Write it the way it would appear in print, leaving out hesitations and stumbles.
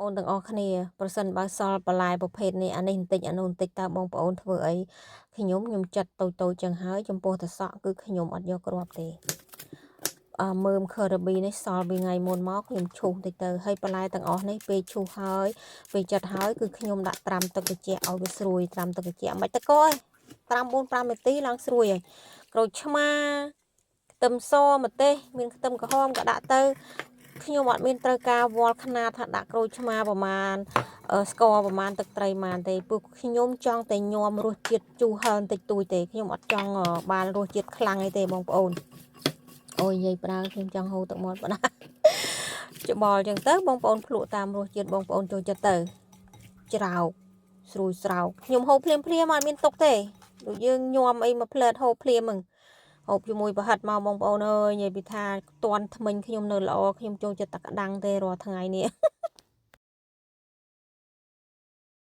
អូនទាំងអស់គ្នាប្រសិនបើសល់បន្លែប្រភេទនេះអានេះបន្តិចអានោះបន្តិចតើបងប្អូនធ្វើអីខ្ញុំចិត្តតូចចឹងហើយចំពោះតសក់គឺខ្ញុំអត់យកគ្រាប់ទេមើមខឺរ៉ាប៊ីនេះសល់ពីថ្ងៃមុនមកខ្ញុំឈូសតិចទៅហើយបន្លែទាំងអស់នេះពេលឈូសហើយពេលចិត្តហើយគឺខ្ញុំដាក់ត្រាំទឹកត្រជាក់ឲ្យវាស្រួយត្រាំទឹកត្រជាក់មិនតកឯងត្រាំ 4-5 នាទីឡើងស្រួយហើយក្រូចឆ្មាខ្ទឹមសម្ទេសមានខ្ទឹមក្រហមក៏ដាក់ទៅខ្ញុំអត់មានត្រូវការវល់ខ្នាតថាដាក់ក្រូចឆ្មាប្រមាណស្ករប្រមាណទឹកត្រីប្រមាណទេពួកខ្ញុំចង់តែញោមរសជាតិជូរហឹរតិចតួចទេខ្ញុំអត់ចង់បានរសជាតិខ្លាំងអីទេបងប្អូនអូយនិយាយប្រើខ្ញុំចង់ហូរទឹកមាត់បណ្ដាច្បល់ចឹងទៅបងប្អូនភ្លក់តាមរសជាតិបងប្អូនចូលចិត្តទៅច្រោកស្រួយស្រោកខ្ញុំហូបភ្លាមអត់មានទុកទេដូចយើងញោមអីមកផ្លែតហូបភ្លាមហ្នឹងហូបជាមួយប្រហិតមកបងប្អូនអើយនិយាយពីថាតន់ថ្មិញខ្ញុំនៅល្អខ្ញុំចូលចិត្តតែក្តាំងទេរាល់ថ្ងៃនេះ